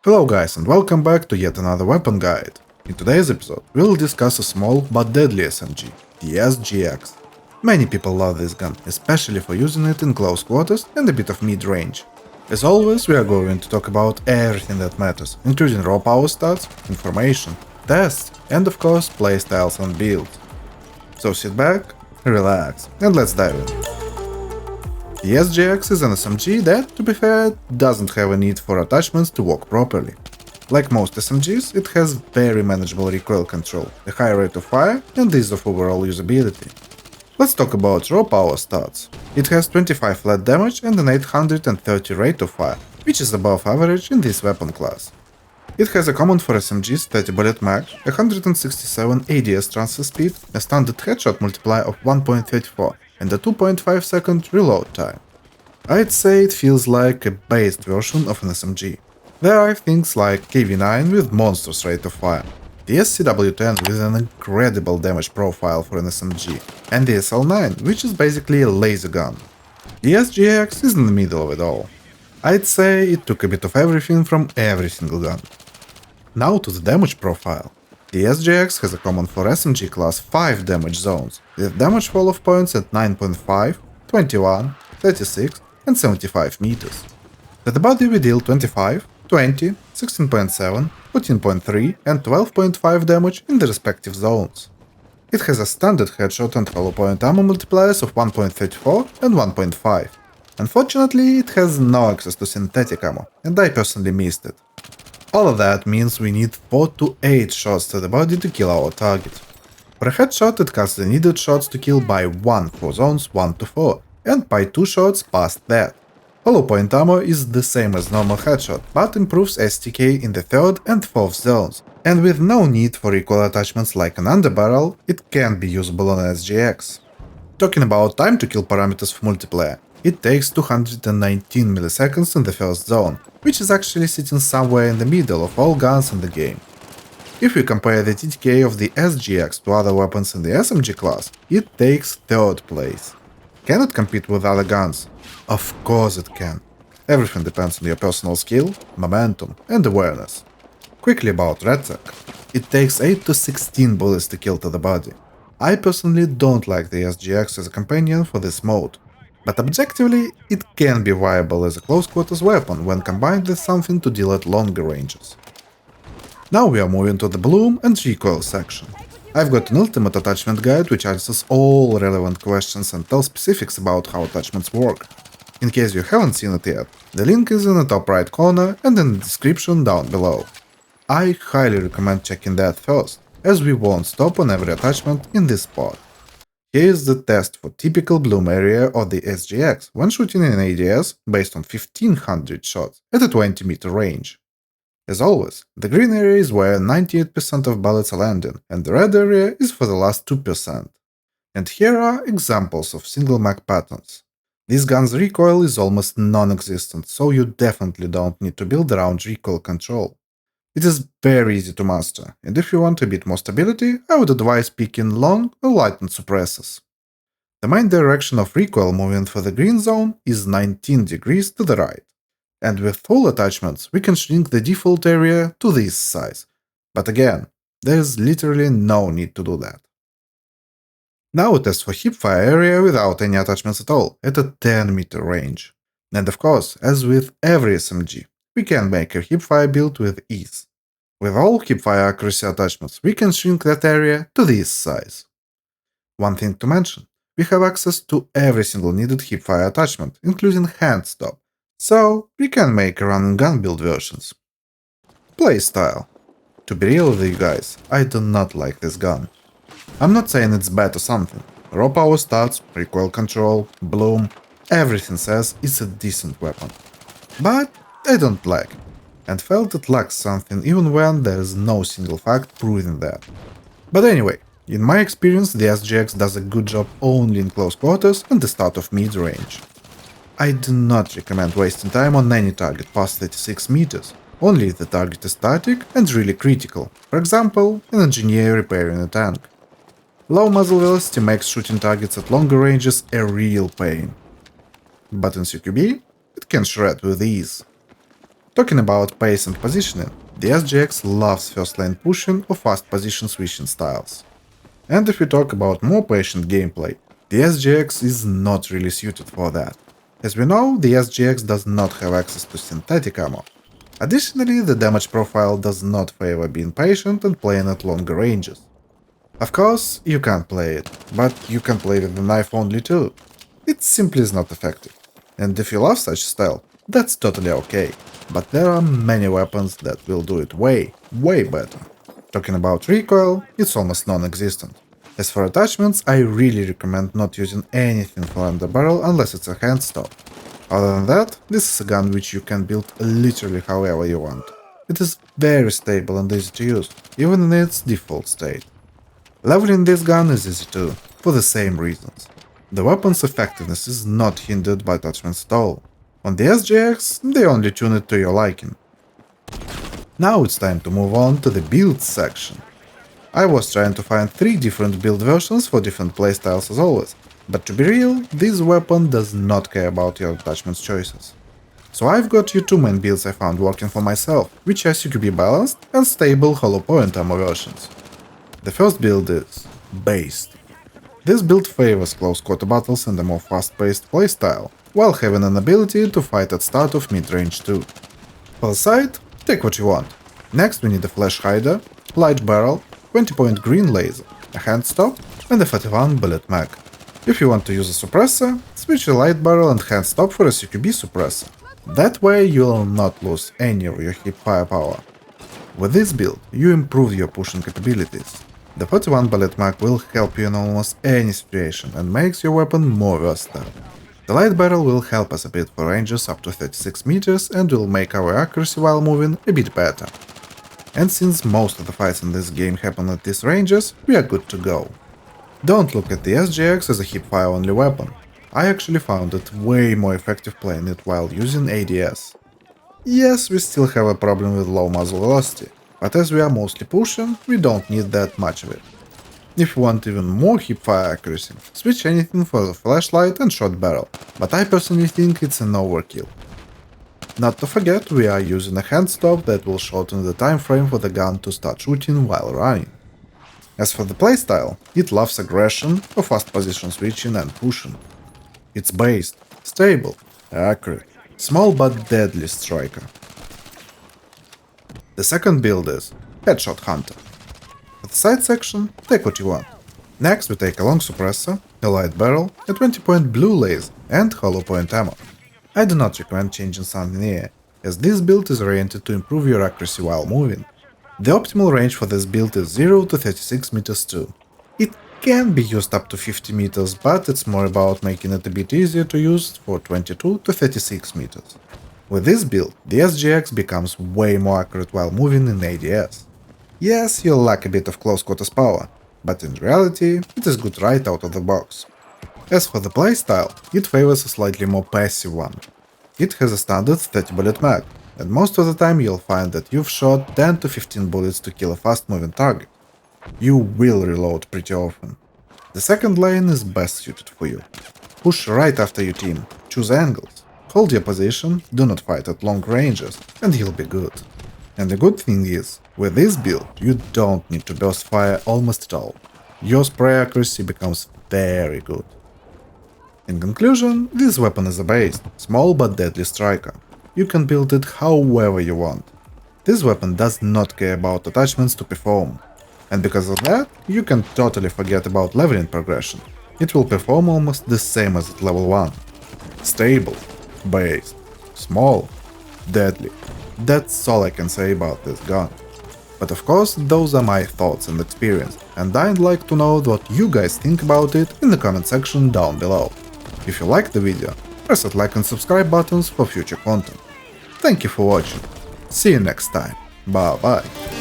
Hello guys and welcome back to yet another weapon guide. In today's episode we will discuss a small but deadly SMG, the SGX. Many people love this gun, especially for using it in close quarters and a bit of mid-range. As always, we are going to talk about everything that matters, including raw power stats, information, tests, and of course playstyles and builds. So sit back, relax, and let's dive in. The SGX is an SMG that, to be fair, doesn't have a need for attachments to work properly. Like most SMGs, it has very manageable recoil control, a high rate of fire, and ease of overall usability. Let's talk about raw power stats. It has 25 flat damage and an 830 rate of fire, which is above average in this weapon class. It has a common for SMGs 30 bullet mag, 167 ADS transfer speed, a standard headshot multiplier of 1.34, and a 2.5 second reload time. I'd say it feels like a based version of an SMG. There are things like KV-9 with monstrous rate of fire, the SCW-10 with an incredible damage profile for an SMG, and the SL-9, which is basically a laser gun. The SGX is in the middle of it all. I'd say it took a bit of everything from every single gun. Now to the damage profile. The SGX has a common for SMG class 5 damage zones, with damage fall-off points at 9.5, 21, 36 and 75 meters. To the body we deal 25, 20, 16.7, 14.3 and 12.5 damage in the respective zones. It has a standard headshot and hollow point ammo multipliers of 1.34 and 1.5. Unfortunately, it has no access to synthetic ammo, and I personally missed it. All of that means we need 4 to 8 shots to the body to kill our target. For a headshot, it cuts the needed shots to kill by 1 for zones 1 to 4, and by 2 shots past that. Hollow point ammo is the same as normal headshot, but improves STK in the 3rd and 4th zones, and with no need for recoil attachments like an underbarrel, it can be usable on SGX. Talking about time to kill parameters for multiplayer, it takes 219 milliseconds in the first zone, which is actually sitting somewhere in the middle of all guns in the game. If we compare the TTK of the SGX to other weapons in the SMG class, it takes 3rd place. Can it compete with other guns? Of course it can. Everything depends on your personal skill, momentum and awareness. Quickly about RedSec. It takes 8 to 16 bullets to kill to the body. I personally don't like the SGX as a companion for this mode, but objectively it can be viable as a close quarters weapon when combined with something to deal at longer ranges. Now we are moving to the Bloom and Recoil section. I've got an ultimate attachment guide which answers all relevant questions and tells specifics about how attachments work. In case you haven't seen it yet, the link is in the top right corner and in the description down below. I highly recommend checking that first, as we won't stop on every attachment in this part. Here is the test for typical bloom area of the SGX when shooting in ADS based on 1500 shots at a 20 meter range. As always, the green area is where 98% of bullets are landing, and the red area is for the last 2%. And here are examples of single mag patterns. This gun's recoil is almost non-existent, so you definitely don't need to build around recoil control. It is very easy to master, and if you want a bit more stability, I would advise picking long or lightened suppressors. The main direction of recoil movement for the green zone is 19 degrees to the right, and with full attachments we can shrink the default area to this size, but again, there's literally no need to do that. Now a test for hipfire area without any attachments at all, at a 10 meter range. And of course, as with every SMG, we can make a hipfire build with ease. With all hipfire accuracy attachments, we can shrink that area to this size. One thing to mention, we have access to every single needed hipfire attachment, including hand stop, so we can make run and gun build versions. Playstyle. To be real with you guys, I do not like this gun. I'm not saying it's bad or something. Raw power stats, recoil control, bloom, everything says it's a decent weapon. But I don't like it, and felt it lacks something even when there is no single fact proving that. But anyway, in my experience the SGX does a good job only in close quarters and the start of mid-range. I do not recommend wasting time on any target past 36 meters, only if the target is static and really critical, for example, an engineer repairing a tank. Low muzzle velocity makes shooting targets at longer ranges a real pain. But in CQB, it can shred with ease. Talking about pace and positioning, the SGX loves first lane pushing or fast position switching styles. And if we talk about more patient gameplay, the SGX is not really suited for that. As we know, the SGX does not have access to synthetic ammo. Additionally, the damage profile does not favor being patient and playing at longer ranges. Of course, you can't play it, but you can play with the knife only too. It simply is not effective. And if you love such style, that's totally okay. But there are many weapons that will do it way better. Talking about recoil, it's almost non-existent. As for attachments, I really recommend not using anything for underbarrel unless it's a hand stop. Other than that, this is a gun which you can build literally however you want. It is very stable and easy to use, even in its default state. Leveling this gun is easy too, for the same reasons. The weapon's effectiveness is not hindered by attachments at all. On the SGX, they only tune it to your liking. Now it's time to move on to the builds section. I was trying to find 3 different build versions for different playstyles as always, but to be real, this weapon does not care about your attachments choices. So I've got you 2 main builds I found working for myself, which are CQB balanced and stable hollow point ammo versions. The first build is Based. This build favors close quarter battles and a more fast-paced playstyle, while having an ability to fight at start of mid-range too. For the sight, take what you want. Next we need a flash hider, light barrel, 20-point green laser, a hand stop, and a 41 bullet mag. If you want to use a suppressor, switch a light barrel and hand stop for a CQB suppressor. That way you'll not lose any of your hip firepower. With this build, you improve your pushing capabilities. The 41 bullet mag will help you in almost any situation and makes your weapon more versatile. The light barrel will help us a bit for ranges up to 36 meters and will make our accuracy while moving a bit better. And since most of the fights in this game happen at these ranges, we are good to go. Don't look at the SGX as a hipfire only weapon. I actually found it way more effective playing it while using ADS. Yes, we still have a problem with low muzzle velocity, but as we are mostly pushing, we don't need that much of it. If you want even more hipfire accuracy, switch anything for the flashlight and shot barrel, but I personally think it's an overkill. Not to forget, we are using a hand stop that will shorten the time frame for the gun to start shooting while running. As for the playstyle, it loves aggression or fast position switching and pushing. It's based, stable, accurate, small but deadly striker. The second build is Headshot Hunter. For the side section, take what you want. Next we take a long suppressor, a light barrel, a 20-point blue laser and hollow point ammo. I do not recommend changing something here, as this build is oriented to improve your accuracy while moving. The optimal range for this build is 0 to 36 meters too. It can be used up to 50 meters, but it's more about making it a bit easier to use for 22 to 36 meters. With this build, the SGX becomes way more accurate while moving in ADS. Yes, you'll lack a bit of close quarters power, but in reality, it is good right out of the box. As for the playstyle, it favors a slightly more passive one. It has a standard 30 bullet mag, and most of the time you'll find that you've shot 10 to 15 bullets to kill a fast moving target. You will reload pretty often. The second lane is best suited for you. Push right after your team, choose angles, hold your position, do not fight at long ranges, and you'll be good. And the good thing is, with this build you don't need to burst fire almost at all. Your spray accuracy becomes very good. In conclusion, this weapon is a based, small but deadly striker. You can build it however you want. This weapon does not care about attachments to perform. And because of that, you can totally forget about leveling progression. It will perform almost the same as at level 1. Stable, based, small, deadly. That's all I can say about this gun. But of course, those are my thoughts and experience, and I'd like to know what you guys think about it in the comment section down below. If you liked the video, press that like and subscribe buttons for future content. Thank you for watching. See you next time. Bye bye.